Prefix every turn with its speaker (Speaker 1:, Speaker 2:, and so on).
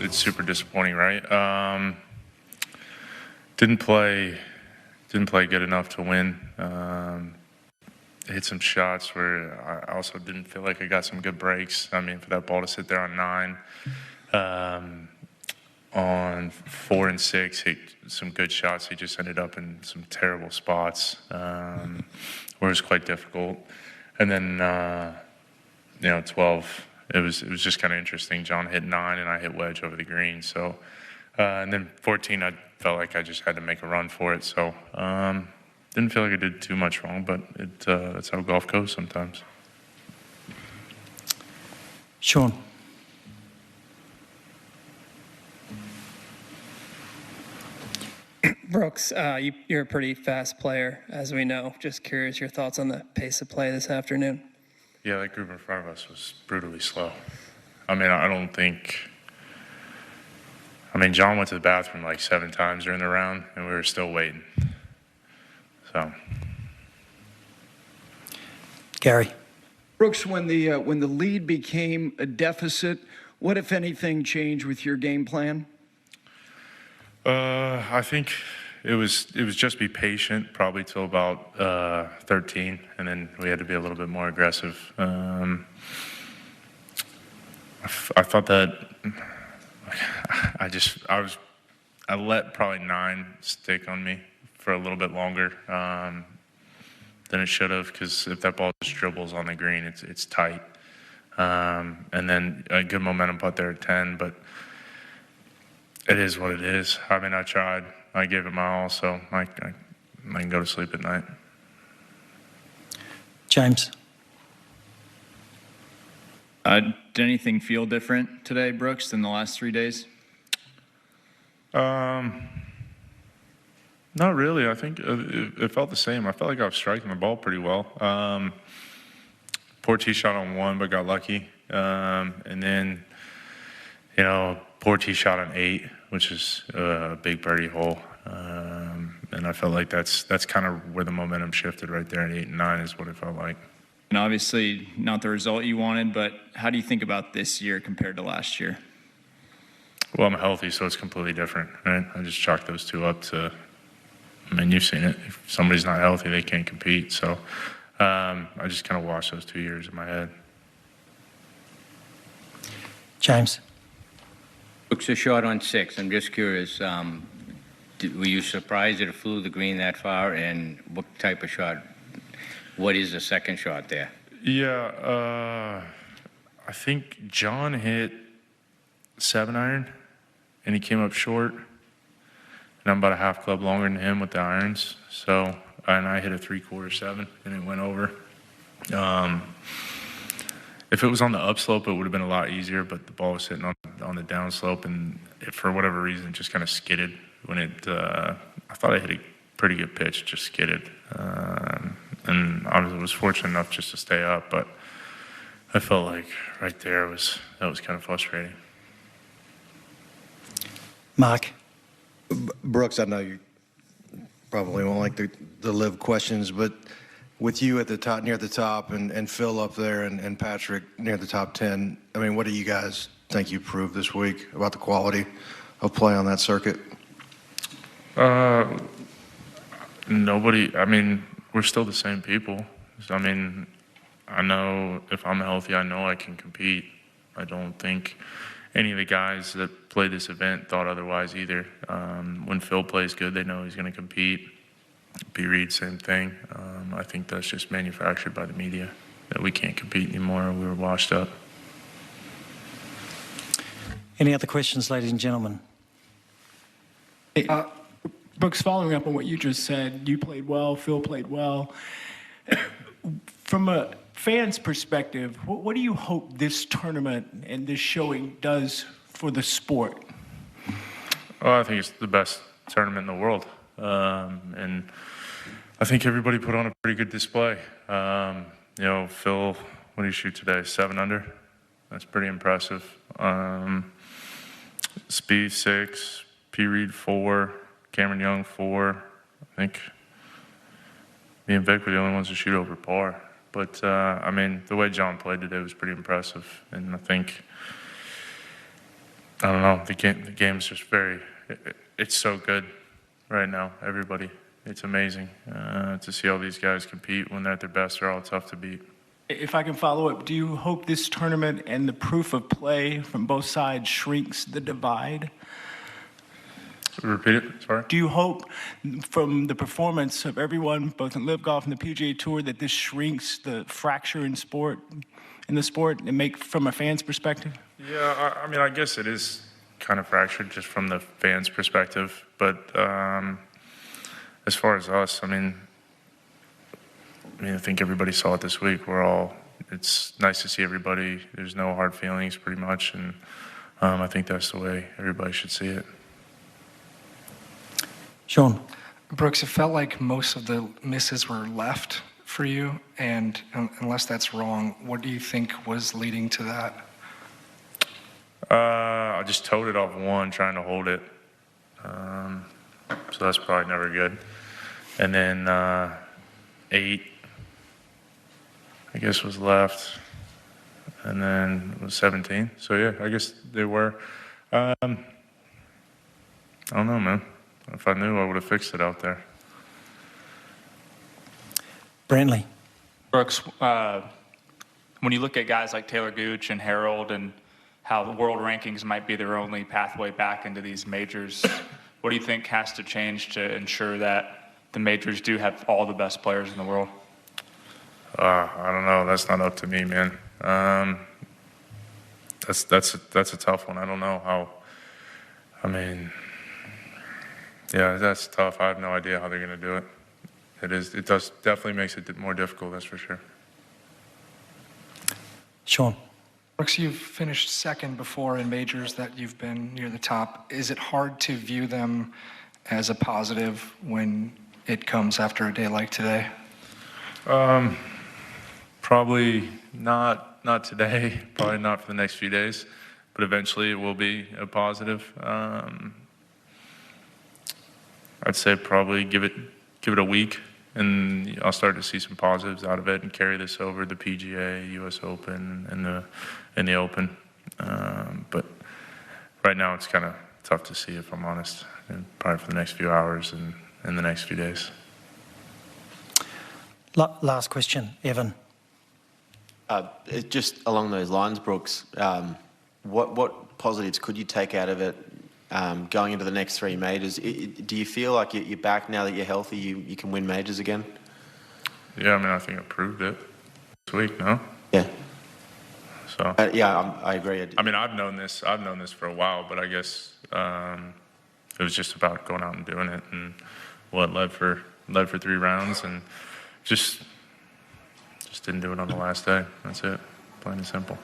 Speaker 1: it's super disappointing, right? Didn't play good enough to win. Hit some shots where I also didn't feel like I got some good breaks. I mean, for that ball to sit there on 9, on 4 and 6, hit some good shots. He just ended up in some terrible spots, where it was quite difficult. And then, 12, it was just kind of interesting. John hit 9 and I hit wedge over the green. So, and then 14, I felt like I just had to make a run for it. So, didn't feel like I did too much wrong, but that's how golf goes sometimes.
Speaker 2: Sean.
Speaker 3: Brooks, you're a pretty fast player, as we know. Just curious your thoughts on the pace of play this afternoon.
Speaker 1: Yeah, that group in front of us was brutally slow. I mean, I don't think. I mean, John went to the bathroom like 7 times during the round, and we were still waiting. So.
Speaker 2: Gary.
Speaker 4: Brooks, when the lead became a deficit, what, if anything, changed with your game plan?
Speaker 1: I think it was just be patient, probably till about 13, and then we had to be a little bit more aggressive. I thought that I let probably 9 stick on me for a little bit longer than it should have, because if that ball just dribbles on the green, it's tight. And then a good momentum putt there at 10, but it is what it is. I mean, I tried. I gave it my all, so I can go to sleep at night.
Speaker 2: James.
Speaker 5: Did anything feel different today, Brooks, than the last 3 days?
Speaker 1: Not really. I think it felt the same. I felt like I was striking the ball pretty well. Poor tee shot on 1, but got lucky. And then, poor tee shot on 8, which is a big birdie hole. And I felt like that's kind of where the momentum shifted right there at 8 and 9 is what it felt like.
Speaker 5: And obviously not the result you wanted, but how do you think about this year compared to last year?
Speaker 1: Well, I'm healthy, so it's completely different, right? I just chalked those 2 up to, I mean, you've seen it. If somebody's not healthy, they can't compete. So I just kind of watched those 2 years in my head.
Speaker 2: James.
Speaker 6: Brooks, a shot on 6. I'm just curious, were you surprised that it flew the green that far, and what type of shot? What is the second shot there?
Speaker 1: Yeah, I think John hit 7-iron, and he came up short. And I'm about a half club longer than him with the irons. So, and I hit a 3/4 7, and it went over. If it was on the upslope, it would have been a lot easier, but the ball was sitting on the downslope, and it, for whatever reason, it just kind of skidded when it. I thought I hit a pretty good pitch, just skidded, and I was fortunate enough just to stay up, but I felt like right there that was kind of frustrating.
Speaker 2: Mark.
Speaker 7: Brooks, I know you probably won't like the live questions, but with you at the top, near the top, and Phil up there, and Patrick near the top 10, I mean, what do you guys think you proved this week about the quality of play on that circuit?
Speaker 1: Nobody. I mean, we're still the same people. I mean, I know if I'm healthy, I know I can compete. I don't think any of the guys that played this event thought otherwise either. When Phil plays good, they know he's going to compete. B. Reed, same thing. I think that's just manufactured by the media, that we can't compete anymore. We were washed up.
Speaker 2: Any other questions, ladies and gentlemen?
Speaker 8: Brooks, following up on what you just said, you played well, Phil played well. From a fan's perspective, what do you hope this tournament and this showing does for the sport?
Speaker 1: Well, I think it's the best tournament in the world. And I think everybody put on a pretty good display. Phil, what did he shoot today? 7 under? That's pretty impressive. Spieth 6, P. Reed 4, Cameron Young 4. I think me and Vic were the only ones to shoot over par. But, the way John played today was pretty impressive. And I think I don't know. The game's just it's so good right now. Everybody, it's amazing to see all these guys compete when they're at their best. They're all tough to beat.
Speaker 8: If I can follow up, do you hope this tournament and the proof of play from both sides shrinks the divide?
Speaker 1: Repeat it, sorry.
Speaker 8: Do you hope from the performance of everyone, both in LIV Golf and the PGA Tour, that this shrinks the fracture in the sport, and make from a fan's perspective?
Speaker 1: Yeah, I mean, I guess it is kind of fractured just from the fans' perspective. But as far as us, I mean, I think everybody saw it this week. It's nice to see everybody. There's no hard feelings pretty much. And I think that's the way everybody should see it.
Speaker 2: Sean.
Speaker 9: Brooks, it felt like most of the misses were left for you, and unless that's wrong, what do you think was leading to that?
Speaker 1: I just towed it off one, trying to hold it. So that's probably never good. And then 8, I guess, was left. And then it was 17. So yeah, I guess they were. I don't know, man. If I knew, I would have fixed it out there.
Speaker 2: Brantley.
Speaker 10: Brooks, when you look at guys like Taylor Gooch and Harold and how the world rankings might be their only pathway back into these majors, what do you think has to change to ensure that the majors do have all the best players in the world?
Speaker 1: I don't know. That's not up to me, man. That's a tough one. I don't know how. I mean, yeah, that's tough. I have no idea how they're going to do it. It does definitely makes it more difficult, that's for sure.
Speaker 2: Sean.
Speaker 9: Brooks, you've finished second before in majors that you've been near the top. Is it hard to view them as a positive when it comes after a day like today?
Speaker 1: Probably not today, probably not for the next few days, but eventually it will be a positive. I'd say probably give it a week, and I'll start to see some positives out of it and carry this over the PGA, U.S. Open, and the Open. But right now it's kind of tough to see, if I'm honest, and probably for the next few hours and in the next few days.
Speaker 2: Last question, Evan.
Speaker 11: Just along those lines, Brooks, what positives could you take out of it going into the next 3 majors? Do you feel like you're back now that you're healthy, you can win majors again?
Speaker 1: Yeah, I mean, I think I proved it this week, no?
Speaker 11: Yeah.
Speaker 1: So.
Speaker 11: Yeah, I agree.
Speaker 1: I mean, I've known this for a while, but I guess it was just about going out and doing it, and led for 3 rounds, and just didn't do it on the last day. That's it, plain and simple.